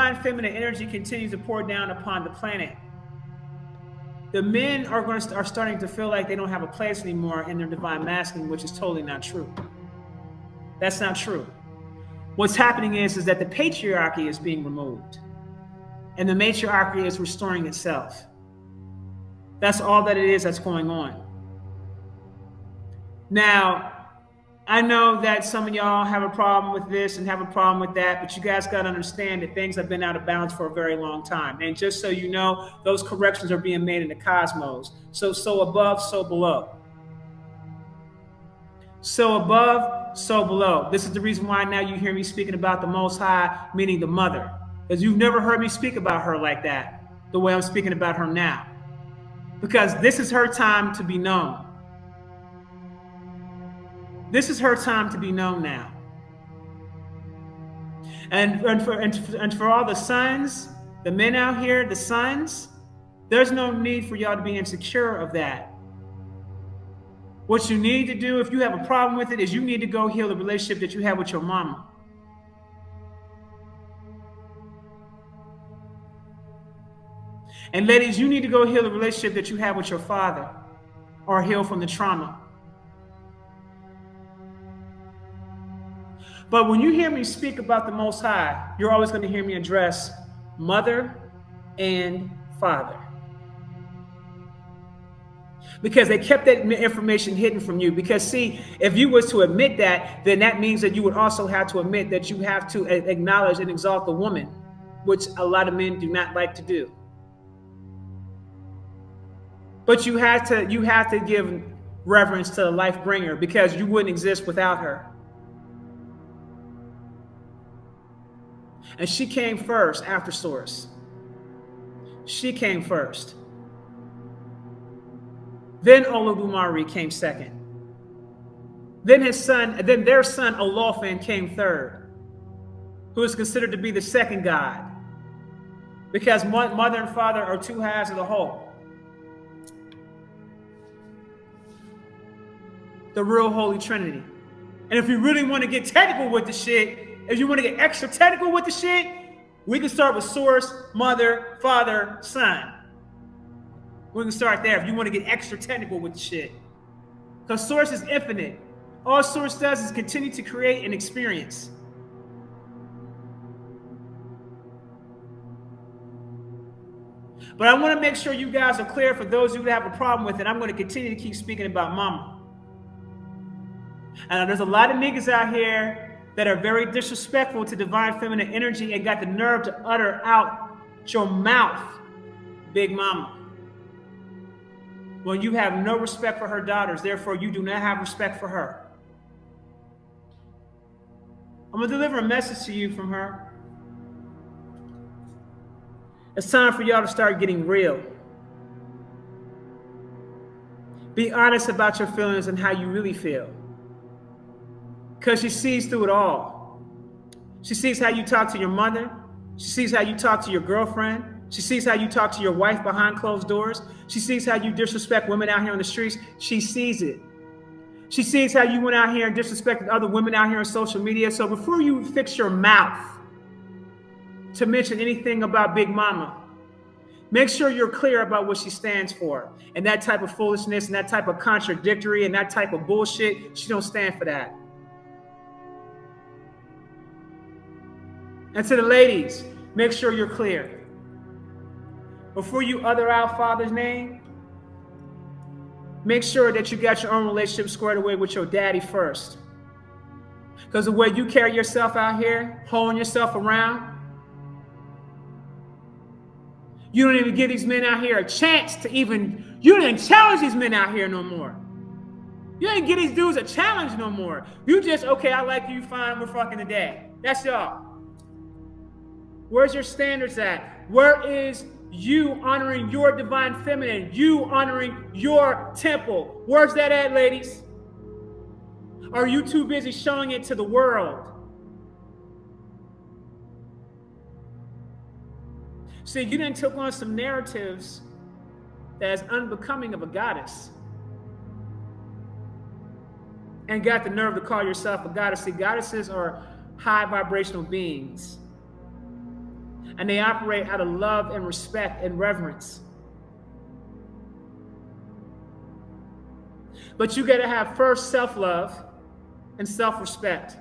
divine feminine energy continues to pour down upon the planet, the men are starting to feel like they don't have a place anymore in their divine masculine, which is totally not true. That's not true. What's happening is that the patriarchy is being removed, and the matriarchy is restoring itself. That's all that it is that's going on. Now, I know that some of y'all have a problem with this and have a problem with that, but you guys got to understand that things have been out of balance for a very long time. And just so you know, those corrections are being made in the cosmos. So above, so below. So above, so below. This is the reason why now you hear me speaking about the Most High, meaning the mother. Because you've never heard me speak about her like that, the way I'm speaking about her now. Because this is her time to be known. This is her time to be known now. And for all the sons, the men out here, the sons, there's no need for y'all to be insecure of that. What you need to do, if you have a problem with it, is you need to go heal the relationship that you have with your mama. And ladies, you need to go heal the relationship that you have with your father, or heal from the trauma. But when you hear me speak about the Most High, you're always going to hear me address mother and father. Because they kept that information hidden from you. Because see, if you was to admit that, then that means that you would also have to admit that you have to acknowledge and exalt the woman, which a lot of men do not like to do. But you have to give reverence to the life bringer, because you wouldn't exist without her. And she came first after Source. She came first. Then Olodumare came second. Then their son Olofin came third, who is considered to be the second God, because mother and father are two halves of the whole. The real Holy Trinity. And if you really want to get technical with the shit, if you want to get extra technical with the shit, we can start with Source, Mother, Father, Son. We can start there if you want to get extra technical with the shit. Because Source is infinite. All Source does is continue to create an experience. But I want to make sure you guys are clear. For those who have a problem with it, I'm going to continue to keep speaking about Mama. And there's a lot of niggas out here that are very disrespectful to divine feminine energy and got the nerve to utter out your mouth, Big Mama, when you have no respect for her daughters. Therefore, you do not have respect for her. I'm going to deliver a message to you from her. It's time for y'all to start getting real. Be honest about your feelings and how you really feel. Because she sees through it all. She sees how you talk to your mother. She sees how you talk to your girlfriend. She sees how you talk to your wife behind closed doors. She sees how you disrespect women out here on the streets. She sees it. She sees how you went out here and disrespected other women out here on social media. So before you fix your mouth to mention anything about Big Mama, make sure you're clear about what she stands for. And that type of foolishness and that type of contradictory and that type of bullshit, she don't stand for that. And to the ladies, make sure you're clear. Before you utter out Father's name, make sure that you got your own relationship squared away with your daddy first. Because the way you carry yourself out here, holding yourself around, you don't even give these men out here a chance to even, you didn't challenge these men out here no more. You didn't give these dudes a challenge no more. You just, okay, I like you, fine, we're fucking today. That's y'all. Where's your standards at? Where is you honoring your divine feminine? You honoring your temple? Where's that at, ladies? Are you too busy showing it to the world? See, you done took on some narratives that is unbecoming of a goddess. And got the nerve to call yourself a goddess. See, goddesses are high vibrational beings. and they operate out of love and respect and reverence. But you got to have first self-love and self-respect.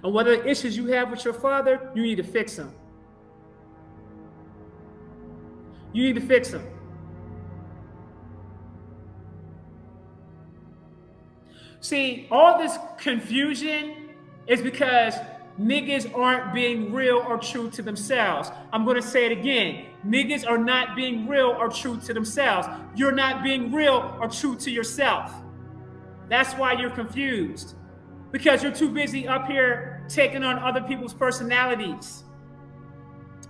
And whatever issues you have with your father, you need to fix them. You need to fix them. See, all this confusion is because niggas aren't being real or true to themselves. I'm going to say it again. Niggas are not being real or true to themselves. You're not being real or true to yourself. That's why you're confused. Because you're too busy up here taking on other people's personalities,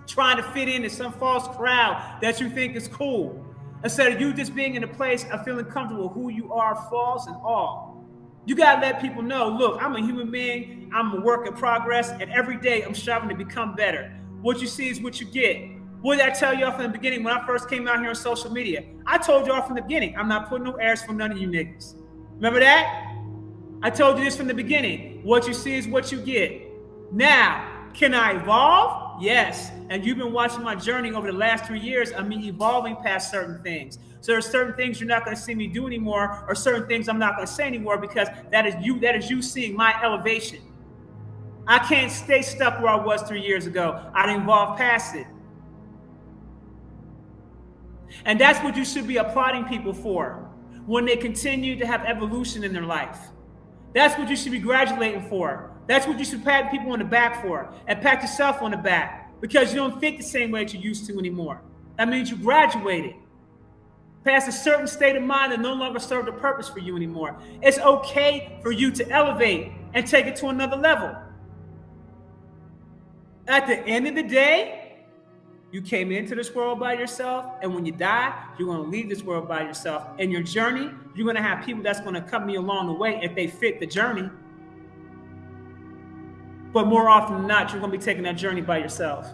trying to fit into some false crowd that you think is cool, instead of you just being in a place of feeling comfortable who you are, false and all. You got to let people know, look, I'm a human being, I'm a work in progress, and every day I'm striving to become better. What you see is what you get. What did I tell y'all from the beginning when I first came out here on social media? I told y'all from the beginning, I'm not putting no airs for none of you niggas. Remember that? I told you this from the beginning. What you see is what you get. Now, can I evolve? Yes. And you've been watching my journey over the last 3 years of me evolving past certain things. So there's certain things you're not going to see me do anymore, or certain things I'm not going to say anymore, because that is you seeing my elevation. I can't stay stuck where I was 3 years ago. I'd evolve past it. And that's what you should be applauding people for when they continue to have evolution in their life. That's what you should be congratulating for. That's what you should pat people on the back for, and pat yourself on the back, because you don't think the same way that you used to anymore. That means you graduated past a certain state of mind that no longer served a purpose for you anymore. It's okay for you to elevate and take it to another level. At the end of the day, you came into this world by yourself, and when you die, you're going to leave this world by yourself. In your journey, you're going to have people that's going to accompany you along the way if they fit the journey. But more often than not, you're going to be taking that journey by yourself.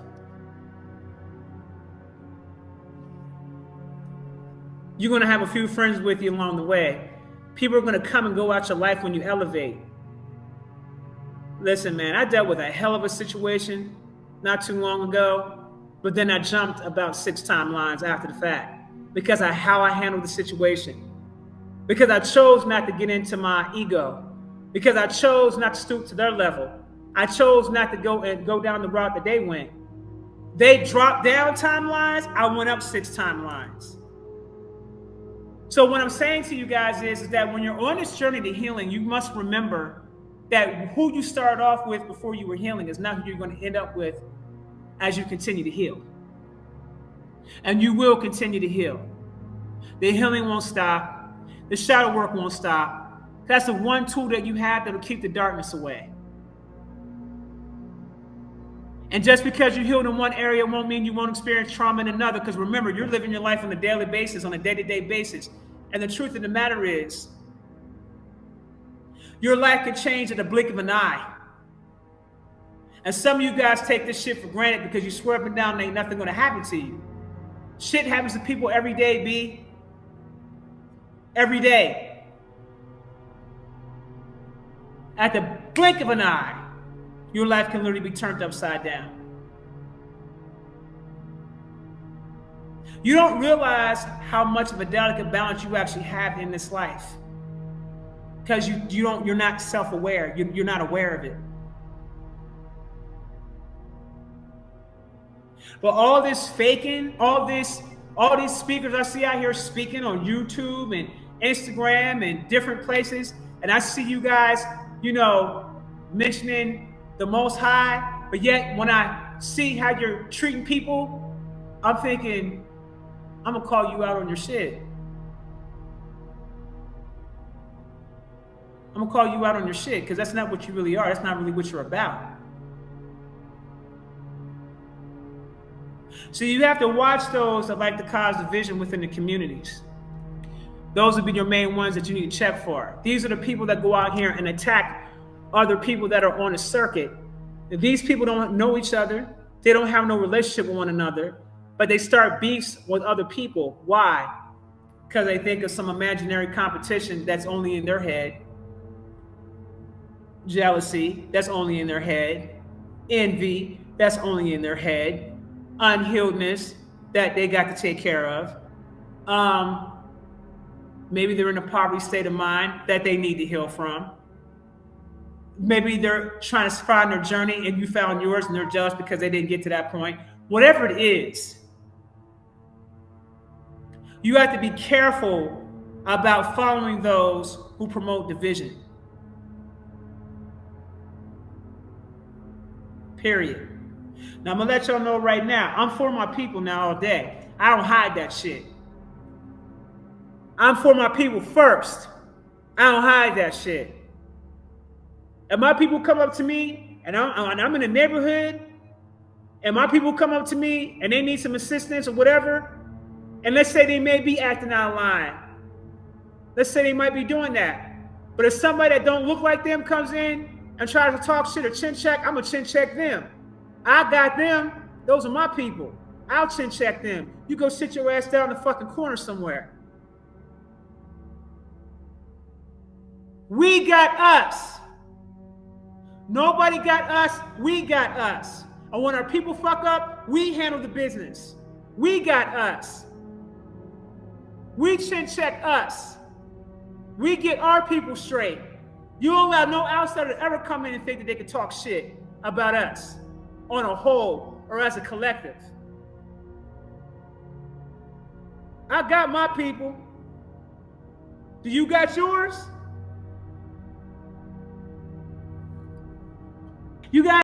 You're going to have a few friends with you along the way. People are going to come and go out your life when you elevate. Listen, man, I dealt with a hell of a situation not too long ago. But then I jumped about 6 timelines after the fact because of how I handled the situation. Because I chose not to get into my ego. Because I chose not to stoop to their level. I chose not to go down the route that they went. They dropped down timelines, I went up 6 timelines. So what I'm saying to you guys is that when you're on this journey to healing, you must remember that who you started off with before you were healing is not who you're going to end up with as you continue to heal. And you will continue to heal. The healing won't stop. The shadow work won't stop. That's the one tool that you have that will keep the darkness away. And just because you healed in one area won't mean you won't experience trauma in another, because remember, you're living your life on a daily basis, on a day-to-day basis. And the truth of the matter is, your life could change at the blink of an eye. And some of you guys take this shit for granted because you swear up and down ain't nothing going to happen to you. Shit happens to people every day, B. Every day. At the blink of an eye, your life can literally be turned upside down. You don't realize how much of a delicate balance you actually have in this life, because you're not self-aware. You're not aware of it. But all this faking, all these speakers I see out here speaking on YouTube and Instagram and different places, and I see you guys, mentioning the Most High, but yet when I see how you're treating people, I'm thinking, I'm gonna call you out on your shit. I'm gonna call you out on your shit, because that's not what you really are. That's not really what you're about. So you have to watch those that like to cause division within the communities. Those would be your main ones that you need to check for. These are the people that go out here and attack other people that are on a circuit. If these people don't know each other, they don't have no relationship with one another, but they start beefs with other people. Why? Because they think of some imaginary competition that's only in their head. Jealousy, that's only in their head. Envy, that's only in their head, unhealedness that they got to take care of. Maybe they're in a poverty state of mind that they need to heal from. Maybe they're trying to find their journey and you found yours and they're jealous because they didn't get to that point. Whatever it is, you have to be careful about following those who promote division. Period. Now, I'm going to let y'all know right now, I'm for my people now all day. I don't hide that shit. I'm for my people first. I don't hide that shit. And my people come up to me, and I'm in a neighborhood, and my people come up to me, and they need some assistance or whatever, and let's say they may be acting out of line. Let's say they might be doing that. But if somebody that don't look like them comes in and tries to talk shit or chin check, I'm going to chin check them. I got them. Those are my people. I'll chin check them. You go sit your ass down in the fucking corner somewhere. We got us. Nobody got us. We got us. And when our people fuck up, we handle the business. We got us. We chin check us. We get our people straight. You don't allow no outsider to ever come in and think that they can talk shit about us on a whole or as a collective. I got my people. Do you got yours? You got